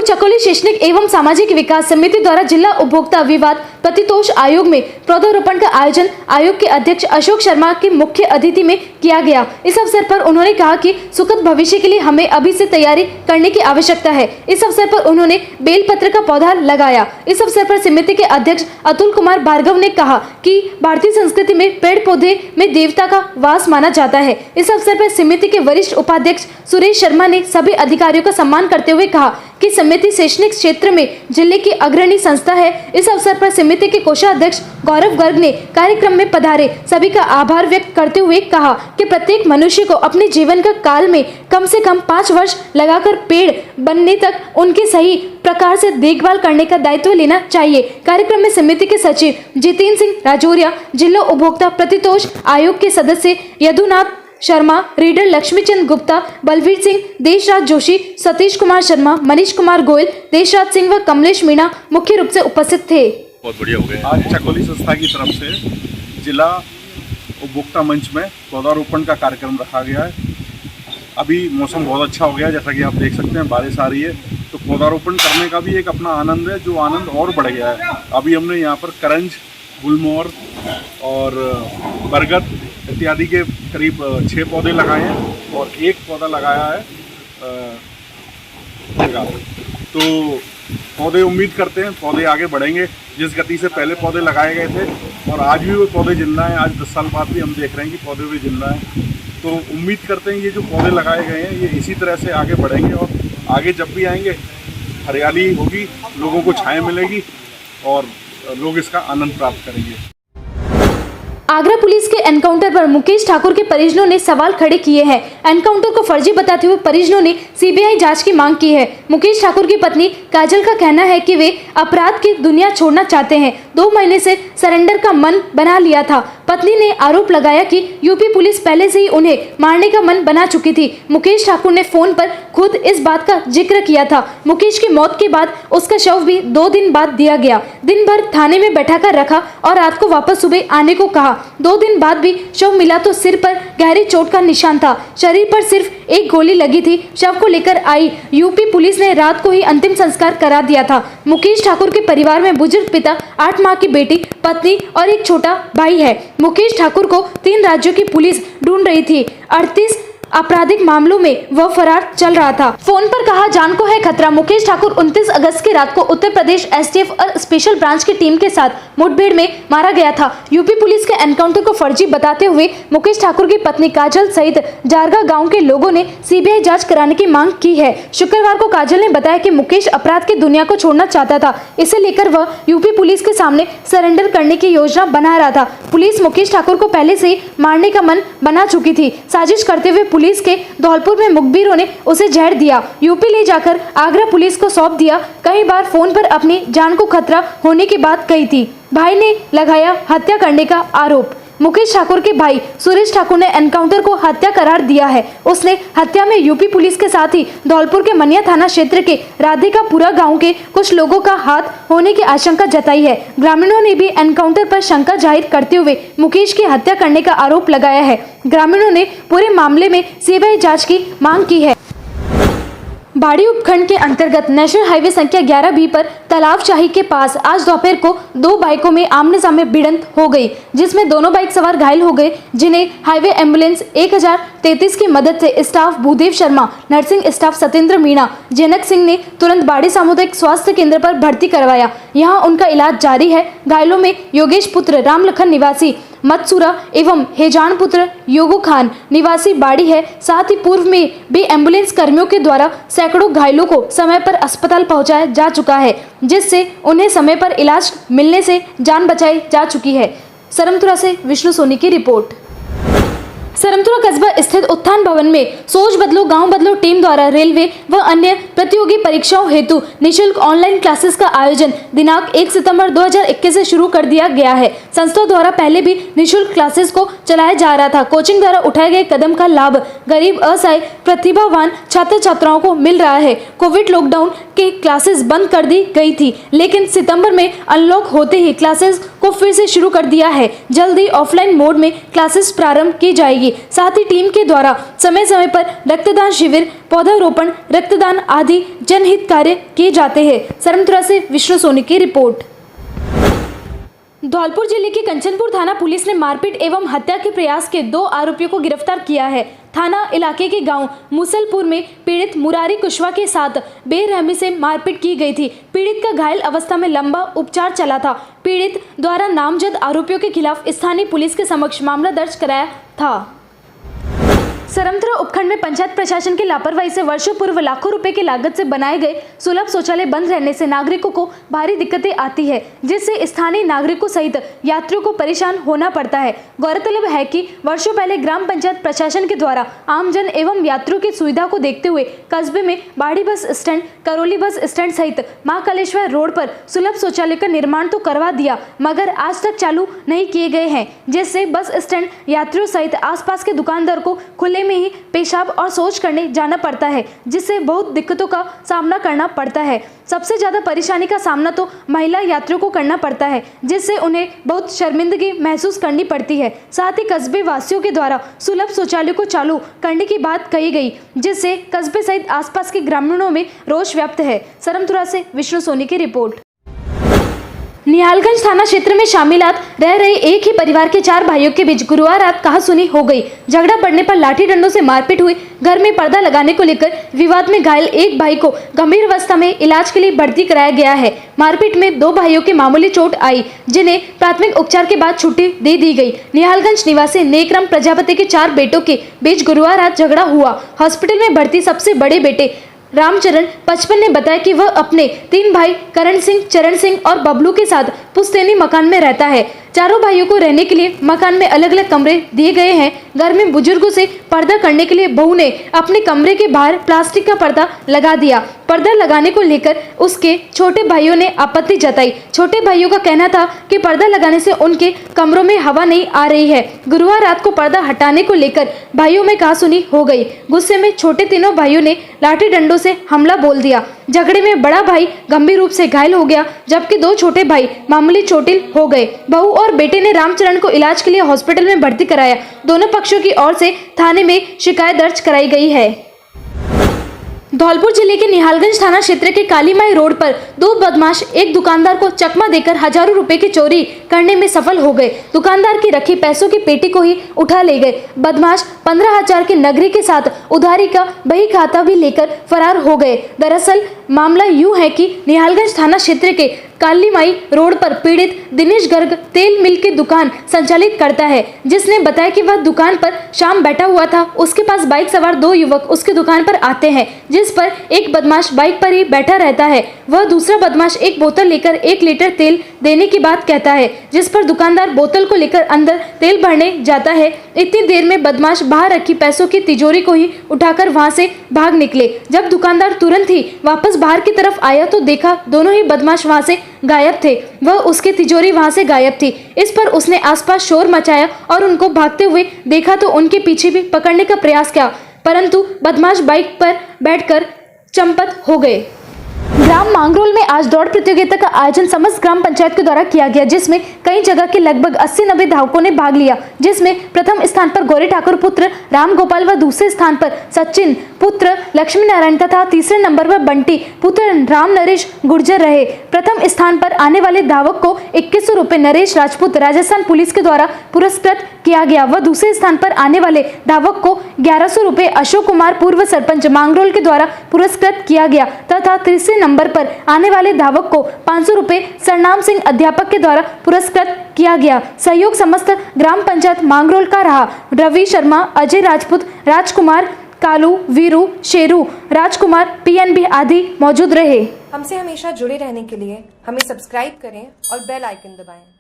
चकोली शैक्षणिक एवं सामाजिक विकास समिति द्वारा जिला उपभोक्ता विवाद प्रतितोष आयोग में पौधारोपण का आयोजन आयोग के अध्यक्ष अशोक शर्मा की मुख्य अतिथि में किया गया। इस अवसर पर उन्होंने कहा कि सुखद भविष्य के लिए हमें अभी से तैयारी करने की आवश्यकता है। इस अवसर पर उन्होंने बेलपत्र का पौधा लगाया। इस अवसर पर समिति के अध्यक्ष अतुल कुमार भार्गव ने कहा कि भारतीय संस्कृति में पेड़ पौधे में देवता का वास माना जाता है। इस अवसर पर समिति के वरिष्ठ उपाध्यक्ष सुरेश शर्मा ने सभी अधिकारियों का सम्मान करते हुए कहा कि समिति शैक्षणिक क्षेत्र में जिले की अग्रणी संस्था है। इस अवसर पर समिति के कोषाध्यक्ष गौरव गर्ग ने कार्यक्रम में पधारे सभी का आभार व्यक्त करते हुए कहा कि प्रत्येक मनुष्य को अपने जीवन का काल में कम से कम 5 वर्ष लगाकर पेड़ बनने तक उनके सही प्रकार से देखभाल करने का दायित्व लेना चाहिए। कार्यक्रम में समिति के सचिव जितेंद्र सिंह राजौरिया, जिला उपभोक्ता प्रतितोष आयोग के सदस्य यदुनाथ शर्मा, रीडर लक्ष्मीचंद गुप्ता, बलवीर सिंह, देशराज जोशी, सतीश कुमार शर्मा, मनीष कुमार गोयल, देशराज सिंह व कमलेश मीणा मुख्य रूप से उपस्थित थे। बहुत बढ़िया हो गया। आज चकोली संस्था की तरफ से जिला उपभोक्ता मंच में पौधारोपण का कार्यक्रम रखा गया है। अभी मौसम बहुत अच्छा हो गया, जैसा कि आप देख सकते हैं बारिश आ रही है, तो पौधारोपण करने का भी एक अपना आनंद है, जो आनंद और बढ़ गया है। अभी हमने यहाँ पर करंज, गुलमोहर और बरगद इत्यादि के करीब 6 पौधे लगाए हैं और 1 पौधा लगाया है तो पौधे उम्मीद करते हैं पौधे आगे बढ़ेंगे। जिस गति से पहले पौधे लगाए गए थे और आज भी वो पौधे जिंदा हैं, आज 10 साल बाद भी हम देख रहे हैं कि पौधे भी जिंदा हैं। तो उम्मीद करते हैं ये जो पौधे लगाए गए हैं ये इसी तरह से आगे बढ़ेंगे और आगे जब भी आएंगे हरियाली होगी, लोगों को छाया मिलेगी और लोग इसका आनंद प्राप्त करेंगे। आगरा पुलिस के एनकाउंटर पर मुकेश ठाकुर के परिजनों ने सवाल खड़े किए हैं। एनकाउंटर को फर्जी बताते हुए परिजनों ने सीबीआई जांच की मांग की है। मुकेश ठाकुर की पत्नी काजल का कहना है कि वे अपराध की दुनिया छोड़ना चाहते हैं। 2 महीने से सरेंडर का मन बना लिया था। पत्नी ने आरोप लगाया कि यूपी पुलिस पहले से ही उन्हें मारने का मन बना चुकी थी। मुकेश ठाकुर ने फोन पर खुद इस बात का जिक्र किया था। मुकेश की मौत के बाद उसका शव भी 2 दिन बाद दिया गया। दिन भर थाने में बैठाकर रखा और रात को वापस सुबह आने को कहा। 2 दिन बाद भी शव मिला तो सिर पर गहरी चोट का निशान था। शरीर पर सिर्फ 1 गोली लगी थी। शव को लेकर आई यूपी पुलिस ने रात को ही अंतिम संस्कार करा दिया था। मुकेश ठाकुर के परिवार में बुजुर्ग पिता, 8 माह की बेटी, पत्नी और एक छोटा भाई है। मुकेश ठाकुर को 3 राज्यों की पुलिस ढूंढ रही थी। 38 आपराधिक मामलों में वह फरार चल रहा था। फोन पर कहा जान को है खतरा। मुकेश ठाकुर 29 अगस्त की रात को उत्तर प्रदेश एसटीएफ और स्पेशल ब्रांच की टीम के साथ मुठभेड़ में मारा गया था। यूपी पुलिस के एनकाउंटर को फर्जी बताते हुए मुकेश ठाकुर की पत्नी काजल सहित जारगा गांव के लोगों ने सीबीआई जांच कराने की मांग की है। शुक्रवार को काजल ने बताया कि मुकेश अपराध की दुनिया को छोड़ना चाहता था। इसे लेकर वह यूपी पुलिस के सामने सरेंडर करने की योजना बना रहा था। पुलिस मुकेश ठाकुर को पहले से ही मारने का मन बना चुकी थी। साजिश करते हुए पुलिस के धौलपुर में मुखबिरों ने उसे जहर दिया, यूपी ले जाकर आगरा पुलिस को सौंप दिया। कई बार फोन पर अपनी जान को खतरा होने की बात कही थी। भाई ने लगाया हत्या करने का आरोप। मुकेश ठाकुर के भाई सुरेश ठाकुर ने एनकाउंटर को हत्या करार दिया है। उसने हत्या में यूपी पुलिस के साथ ही धौलपुर के मनिया थाना क्षेत्र के राधिकापुरा गांव के कुछ लोगों का हाथ होने की आशंका जताई है। ग्रामीणों ने भी एनकाउंटर पर शंका जाहिर करते हुए मुकेश की हत्या करने का आरोप लगाया है। ग्रामीणों ने पूरे मामले में सीबीआई जांच की मांग की है। बाड़ी उपखंड के अंतर्गत नेशनल हाईवे संख्या 11B पर तालाबशाही के पास आज दोपहर को 2 बाइकों में आमने सामने भिड़ंत हो गई, जिसमें दोनों बाइक सवार घायल हो गए, जिन्हें हाईवे एम्बुलेंस 1033 की मदद से staff Bhudev Sharma, nursing staff Satyendra Meena, Janak Singh ने तुरंत बाड़ी सामुदायिक स्वास्थ्य केंद्र पर भर्ती करवाया। यहाँ उनका इलाज जारी है। घायलों में योगेश पुत्र रामलखन निवासी मतसूरा एवं हेजान पुत्र योगो खान निवासी बाड़ी है। साथ ही पूर्व में भी एम्बुलेंस कर्मियों के द्वारा सैकड़ों घायलों को समय पर अस्पताल पहुंचाया जा चुका है, जिससे उन्हें समय पर इलाज मिलने से जान बचाई जा चुकी है। सरमतुरा से विष्णु सोनी की रिपोर्ट। सरमतुरा कस्बा स्थित उत्थान भवन में सोच बदलो गांव बदलो टीम द्वारा रेलवे व अन्य प्रतियोगी परीक्षाओं हेतु निःशुल्क ऑनलाइन क्लासेस का आयोजन दिनांक 1 सितंबर 2021 से शुरू कर दिया गया है। संस्था द्वारा पहले भी निःशुल्क क्लासेस को चलाया जा रहा था। कोचिंग द्वारा उठाए गए कदम का लाभ गरीब, असहाय, प्रतिभावान छात्र छात्राओं को मिल रहा है। कोविड लॉकडाउन के क्लासेस बंद कर दी गई थी, लेकिन सितंबर में अनलॉक होते ही क्लासेस को फिर से शुरू कर दिया है। जल्दी ऑफलाइन मोड में क्लासेस प्रारंभ की जाएगी। चाहिए। साथ ही टीम के द्वारा समय समय पर रक्तदान शिविर, पौधारोपण, रक्तदान आदि जनहित कार्य किए जाते हैं। सरमथुरा से विष्णु सोनी की रिपोर्ट। धौलपुर जिले के कंचनपुर थाना पुलिस ने मारपीट एवं हत्या के प्रयास के 2 आरोपियों को गिरफ्तार किया है। थाना इलाके के गांव मुसलपुर में पीड़ित मुरारी कुशवाहा के साथ बेरहमी से मारपीट की गई थी। पीड़ित का घायल अवस्था में लंबा उपचार चला था। पीड़ित द्वारा नामजद आरोपियों के खिलाफ स्थानीय पुलिस के समक्ष मामला दर्ज कराया था। सरमथुरा उपखंड में पंचायत प्रशासन की लापरवाही से वर्षों पूर्व लाखों रुपए की लागत से बनाए गए सुलभ शौचालय बंद रहने से नागरिकों को भारी दिक्कतें आती है, जिससे स्थानीय नागरिकों सहित यात्रियों को परेशान होना पड़ता है। गौरतलब है कि वर्षों पहले ग्राम पंचायत प्रशासन के द्वारा आमजन एवं यात्रियों की सुविधा को देखते हुए कस्बे में बाड़ी bus stand, Karauli bus stand सहित महाकालेश्वर रोड पर सुलभ शौचालय का निर्माण तो करवा दिया, मगर आज तक चालू नहीं किए गए हैं, जिससे बस स्टैंड यात्रियों सहित आसपास के दुकानदार को खुले में ही पेशाब और शौच करने जाना पड़ता है, जिससे बहुत दिक्कतों का सामना करना पड़ता है। सबसे ज्यादा परेशानी का सामना तो महिला यात्रियों को करना पड़ता है, जिससे उन्हें बहुत शर्मिंदगी महसूस करनी पड़ती है। साथ ही कस्बे वासियों के द्वारा सुलभ शौचालय को चालू करने की बात कही गई, जिससे कस्बे सहित आसपास के ग्रामीणों में रोष व्याप्त है। सरमथुरा से विष्णु सोनी की रिपोर्ट। निहालगंज थाना क्षेत्र में शामिलात रह रहे एक ही परिवार के 4 भाइयों के बीच गुरुवार रात कहासुनी हो गई। झगड़ा बढ़ने पर लाठी डंडों से मारपीट हुई। घर में पर्दा लगाने को लेकर विवाद में घायल एक भाई को गंभीर अवस्था में इलाज के लिए भर्ती कराया गया है। मारपीट में 2 भाइयों के मामूली चोट आई, जिन्हें प्राथमिक उपचार के बाद छुट्टी दे दी गई। निहालगंज निवासी नेकराम प्रजापति के 4 बेटों के बीच गुरुवार रात झगड़ा हुआ। हॉस्पिटल में भर्ती सबसे बड़े बेटे रामचरण 55 ने बताया कि वह अपने 3 भाई करण सिंह, चरण सिंह और बबलू के साथ पुश्तैनी मकान में रहता है। चारों भाइयों को रहने के लिए मकान में अलग अलग कमरे दिए गए हैं। घर में बुजुर्गों से पर्दा करने के लिए बहू ने अपने कमरे के बाहर प्लास्टिक का पर्दा लगा दिया। पर्दा लगाने को लेकर उसके छोटे भाइयों ने आपत्ति जताई। छोटे भाइयों का कहना था कि पर्दा लगाने से उनके कमरों में हवा नहीं आ रही है। गुरुवार रात को पर्दा हटाने को लेकर भाइयों में कहासुनी हो गई। गुस्से में छोटे तीनों भाइयों ने लाठी डंडों से हमला बोल दिया। झगड़े में बड़ा भाई गंभीर रूप से घायल हो गया, जबकि 2 छोटे भाई मामूली चोटिल हो गए। बहू और बेटे ने रामचरण को इलाज के लिए हॉस्पिटल में भर्ती कराया। दोनों पक्षों की ओर से थाने में शिकायत दर्ज कराई गई है। धौलपुर जिले के निहालगंज थाना क्षेत्र के कालीमाई रोड पर 2 बदमाश एक दुकानदार को चकमा देकर हजारों रुपए की चोरी करने में सफल हो गए। दुकानदार की रखी पैसों की पेटी को ही उठा ले गए। बदमाश 15,000 की नगदी के साथ उधारी का बही खाता भी लेकर फरार हो गए। दरअसल मामला यूं है कि निहालगंज थाना क्षेत्र के कालीमाई रोड पर पीड़ित दिनेश गर्ग तेल मिल की दुकान संचालित करता है, जिसने बताया कि वह दुकान पर शाम बैठा हुआ था। उसके पास बाइक सवार 2 युवक उसकी दुकान पर आते हैं, जिस पर एक बदमाश बाइक पर ही बैठा रहता है। वह दूसरा बदमाश एक बोतल लेकर 1 लीटर तेल देने की बात कहता है, जिस पर दुकानदार बोतल को लेकर अंदर तेल भरने जाता है। इतनी देर में बदमाश बाहर रखी पैसों की तिजोरी को ही उठाकर वहां से भाग निकले। जब दुकानदार तुरंत ही वापस बाहर की तरफ आया तो देखा दोनों ही बदमाश वहां से गायब थे। वह उसकी तिजोरी वहां से गायब थी। इस पर उसने आसपास शोर मचाया और उनको भागते हुए देखा तो उनके पीछे भी पकड़ने का प्रयास किया, परंतु बदमाश बाइक पर बैठकर चंपत हो गए। ग्राम मांगरोल में आज दौड़ प्रतियोगिता का आयोजन समस्त ग्राम पंचायत के द्वारा किया गया, जिसमें कई जगह के लगभग 80-90 धावकों ने भाग लिया, जिसमें प्रथम स्थान पर गौरी ठाकुर पुत्र राम गोपाल व दूसरे स्थान पर सचिन पुत्र लक्ष्मी नारायण तथा तीसरे नंबर पर बंटी पुत्र राम नरेश गुर्जर रहे। प्रथम स्थान पर आने वाले धावक को 2100 रुपए नरेश राजपूत राजस्थान पुलिस के द्वारा पुरस्कृत किया गया व दूसरे स्थान पर आने वाले धावक को 1100 रुपए अशोक कुमार पूर्व सरपंच मांगरोल के द्वारा पुरस्कृत किया गया तथा तीसरे नंबर पर आने वाले धावक को 500 रुपए सरनाम सिंह अध्यापक के द्वारा पुरस्कृत किया गया। सहयोग समस्त ग्राम पंचायत मांगरोल का रहा। रवि शर्मा, अजय राजपूत, राजकुमार, कालू, वीरू, शेरू, राजकुमार, पीएनबी आदि मौजूद रहे। हमसे हमेशा जुड़े रहने के लिए हमें सब्सक्राइब करें और बेल आइकन दबाएं।